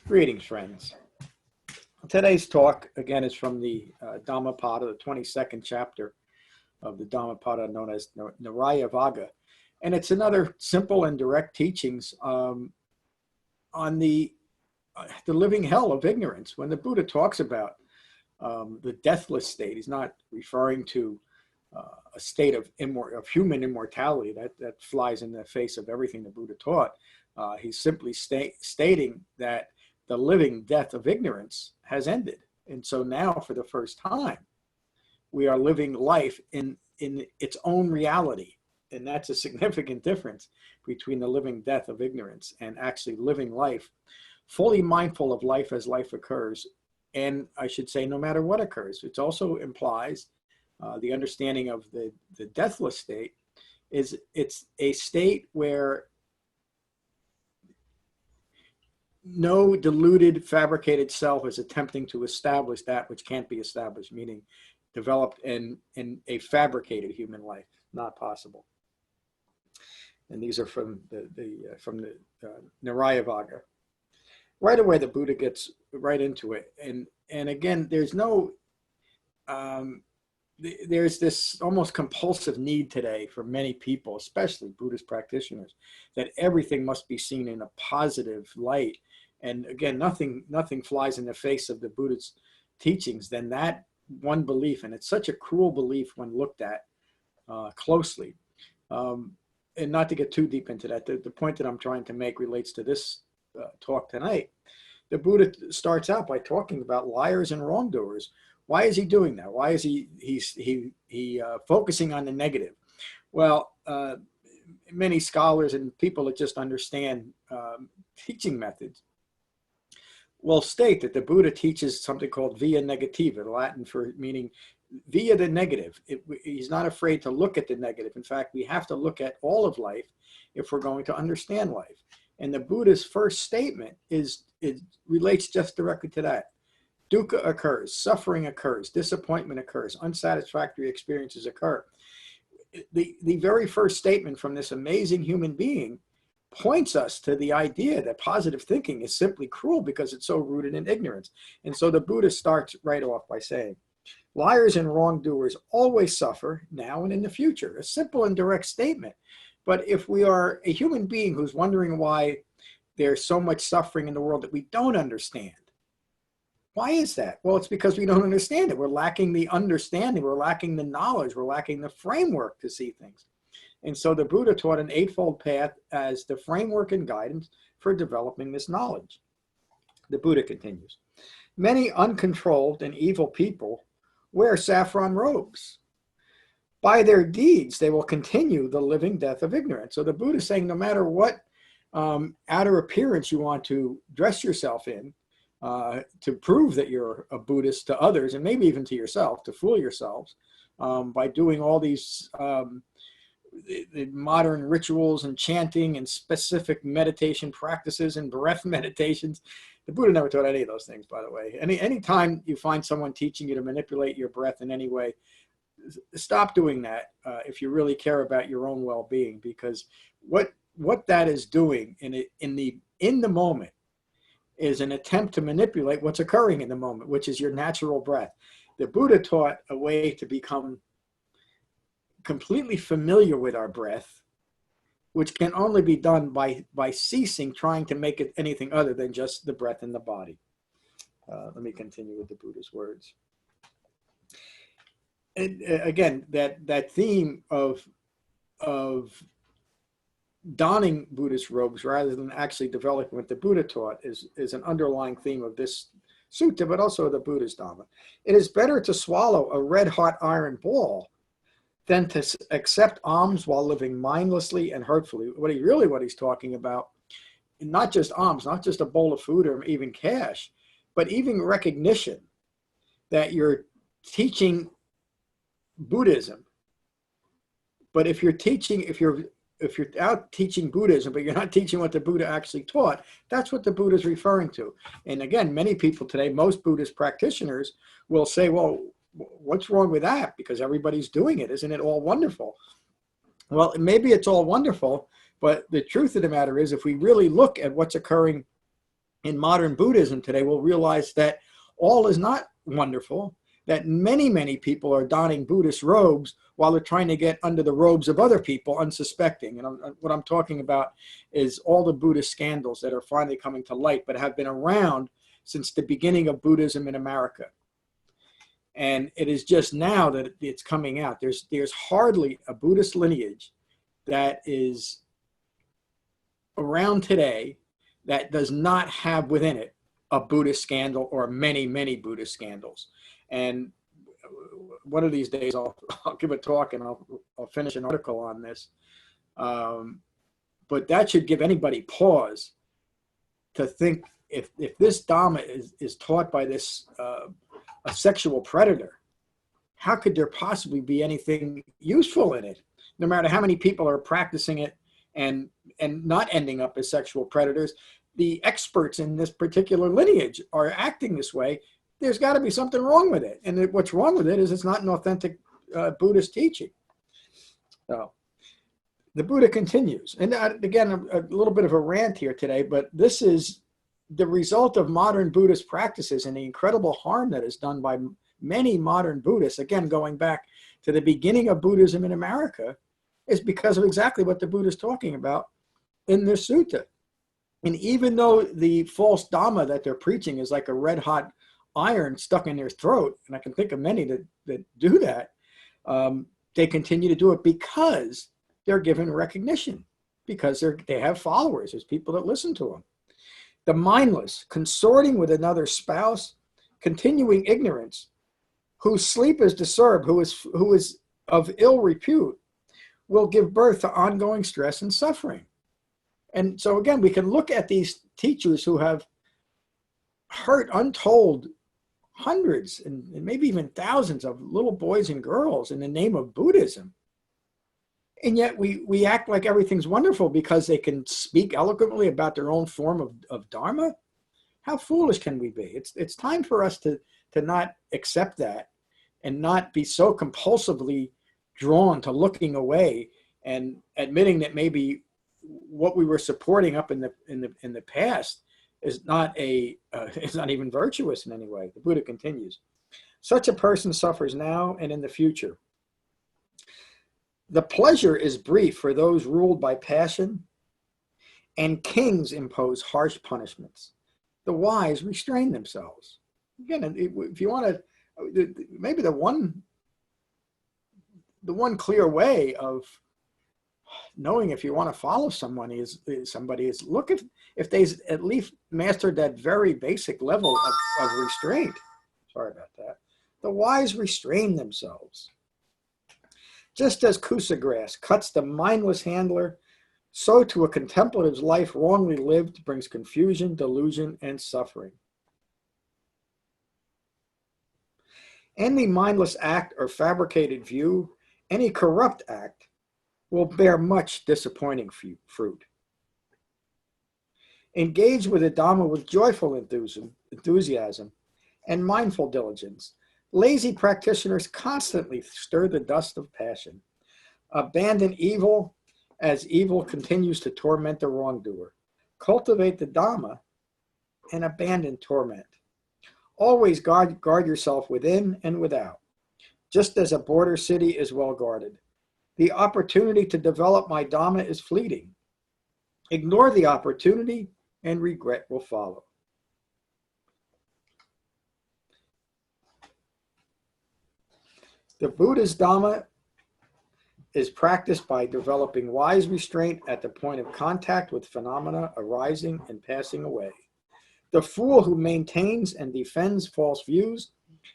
Greetings, friends. Today's talk, again, is from the Dhammapada, the 22nd chapter of the Dhammapada, known as Nirayavagga. And it's another simple and direct teachings on the living hell of ignorance. When the Buddha talks about the deathless state, he's not referring to a state of human immortality that flies in the face of everything the Buddha taught. He's simply stating that the living death of ignorance has ended. And so now, for the first time, we are living life in its own reality. And that's a significant difference between the living death of ignorance and actually living life, fully mindful of life as life occurs. And I should say, no matter what occurs. It also implies the understanding of the deathless state is it's a state where no deluded, fabricated self is attempting to establish that which can't be established, meaning developed in a fabricated human life. Not possible. And these are from the Nirayavagga. Right away, the Buddha gets right into it. And again, there's no, there's this almost compulsive need today for many people, especially Buddhist practitioners, that everything must be seen in a positive light. And again, nothing flies in the face of the Buddha's teachings than that one belief. And it's such a cruel belief when looked at closely. And not to get too deep into that, the point that I'm trying to make relates to this talk tonight. The Buddha starts out by talking about liars and wrongdoers. Why is he doing that? Why is he focusing on the negative? Well, many scholars and people that just understand teaching methods will state that the Buddha teaches something called via negativa, Latin for meaning via the negative. He's not afraid to look at the negative. In fact, we have to look at all of life if we're going to understand life. And the Buddha's first statement it relates just directly to that. Dukkha occurs, suffering occurs, disappointment occurs, unsatisfactory experiences occur. The very first statement from this amazing human being points us to the idea that positive thinking is simply cruel because it's so rooted in ignorance. And so the Buddha starts right off by saying, liars and wrongdoers always suffer now and in the future. A simple and direct statement. But if we are a human being who's wondering why there's so much suffering in the world that we don't understand, why is that? Well, it's because we don't understand it. We're lacking the understanding. We're lacking the knowledge. We're lacking the framework to see things. And so the Buddha taught an eightfold path as the framework and guidance for developing this knowledge. The Buddha continues, many uncontrolled and evil people wear saffron robes. By their deeds, they will continue the living death of ignorance. So the Buddha is saying no matter what outer appearance you want to dress yourself in to prove that you're a Buddhist to others, and maybe even to yourself, to fool yourselves by doing all these the modern rituals and chanting and specific meditation practices and breath meditations. The Buddha never taught any of those things, by the way. Any time you find someone teaching you to manipulate your breath in any way, stop doing that if you really care about your own well-being, because what that is doing in the moment is an attempt to manipulate what's occurring in the moment, which is your natural breath. The Buddha taught a way to become completely familiar with our breath, which can only be done by ceasing trying to make it anything other than just the breath in the body. Let me continue with the Buddha's words. And again, that theme of donning Buddhist robes rather than actually developing what the Buddha taught is an underlying theme of this sutta, but also the Buddha's Dhamma. It is better to swallow a red-hot iron ball than to accept alms while living mindlessly and hurtfully. What he's talking about, not just alms, not just a bowl of food or even cash, but even recognition that you're teaching Buddhism. But if you're out teaching Buddhism, but you're not teaching what the Buddha actually taught, that's what the Buddha is referring to. And again, many people today, most Buddhist practitioners will say, well, what's wrong with that? Because everybody's doing it. Isn't it all wonderful? Well, maybe it's all wonderful, but the truth of the matter is, if we really look at what's occurring in modern Buddhism today will realize that all is not wonderful, that many, many people are donning Buddhist robes while they're trying to get under the robes of other people unsuspecting. And what I'm talking about is all the Buddhist scandals that are finally coming to light, but have been around since the beginning of Buddhism in America. And it is just now that it's coming out. There's hardly a Buddhist lineage that is around today that does not have within it a Buddhist scandal or many, many Buddhist scandals. And one of these days I'll give a talk and I'll finish an article on this. But that should give anybody pause to think, if this Dhamma is taught by this a sexual predator, how could there possibly be anything useful in it? No matter how many people are practicing it and not ending up as sexual predators, the experts in this particular lineage are acting this way. There's got to be something wrong with it. And what's wrong with it is it's not an authentic Buddhist teaching. So the Buddha continues. And again, a little bit of a rant here today, but this is the result of modern Buddhist practices and the incredible harm that is done by many modern Buddhists, again, going back to the beginning of Buddhism in America, is because of exactly what the Buddha is talking about in this sutta. And even though the false Dhamma that they're preaching is like a red hot iron stuck in their throat, and I can think of many that do that, they continue to do it because they're given recognition, because they have followers. There's people that listen to them. The mindless, consorting with another spouse, continuing ignorance, whose sleep is disturbed, who is of ill repute, will give birth to ongoing stress and suffering. And so again, we can look at these teachers who have hurt untold hundreds and maybe even thousands of little boys and girls in the name of Buddhism. And yet we act like everything's wonderful because they can speak eloquently about their own form of Dharma. How foolish can we be? It's time for us to not accept that and not be so compulsively drawn to looking away and admitting that maybe what we were supporting up in the past is not even virtuous in any way. The Buddha continues. Such a person suffers now and in the future. The pleasure is brief for those ruled by passion, and kings impose harsh punishments. The wise restrain themselves. Again, if you want to, maybe the one clear way of knowing if you want to follow somebody is look if they at least mastered that very basic level of restraint. Sorry about that. The wise restrain themselves. Just as kusa grass cuts the mindless handler, so to a contemplative's life wrongly lived brings confusion, delusion, and suffering. Any mindless act or fabricated view, any corrupt act, will bear much disappointing fruit. Engage with the Dhamma with joyful enthusiasm and mindful diligence. Lazy practitioners constantly stir the dust of passion. Abandon evil as evil continues to torment the wrongdoer. Cultivate the Dhamma and abandon torment. Always guard yourself within and without, just as a border city is well guarded. The opportunity to develop my Dhamma is fleeting. Ignore the opportunity and regret will follow. The Buddha's Dhamma is practiced by developing wise restraint at the point of contact with phenomena arising and passing away. The fool who maintains and defends false views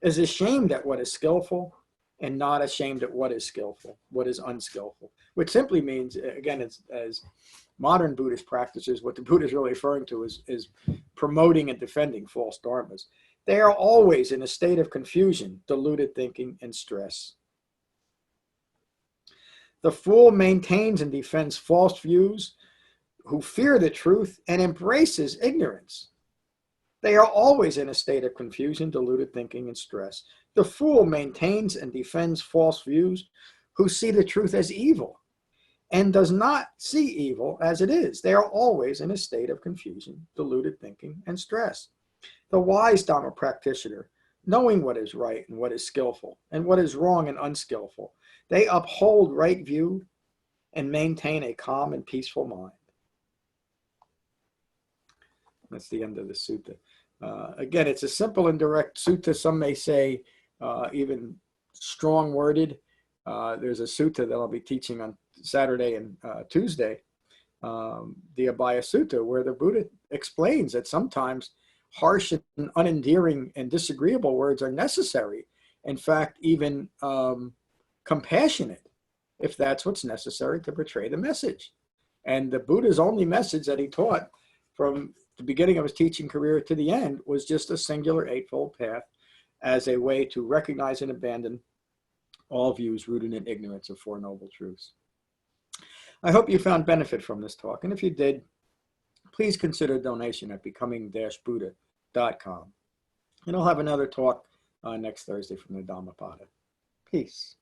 is ashamed at what is skillful and not ashamed at what is skillful, what is unskillful, which simply means, again, as modern Buddhist practices, what the Buddha is really referring to is promoting and defending false dharmas. They are always in a state of confusion, deluded thinking, and stress. The fool maintains and defends false views, who fear the truth and embraces ignorance. They are always in a state of confusion, deluded thinking, and stress. The fool maintains and defends false views, who see the truth as evil and does not see evil as it is. They are always in a state of confusion, deluded thinking, and stress. The wise Dhamma practitioner, knowing what is right and what is skillful, and what is wrong and unskillful, they uphold right view and maintain a calm and peaceful mind. That's the end of the sutta. Again, it's a simple and direct sutta. Some may say even strong-worded. There's a sutta that I'll be teaching on Saturday and Tuesday, the Abhaya Sutta, where the Buddha explains that sometimes harsh and unendearing and disagreeable words are necessary. In fact, even compassionate, if that's what's necessary to portray the message. And the Buddha's only message that he taught from the beginning of his teaching career to the end was just a singular eightfold path as a way to recognize and abandon all views rooted in ignorance of Four Noble Truths. I hope you found benefit from this talk, and if you did, please consider a donation at becoming-buddha.com. And I'll have another talk next Thursday from the Dhammapada. Peace.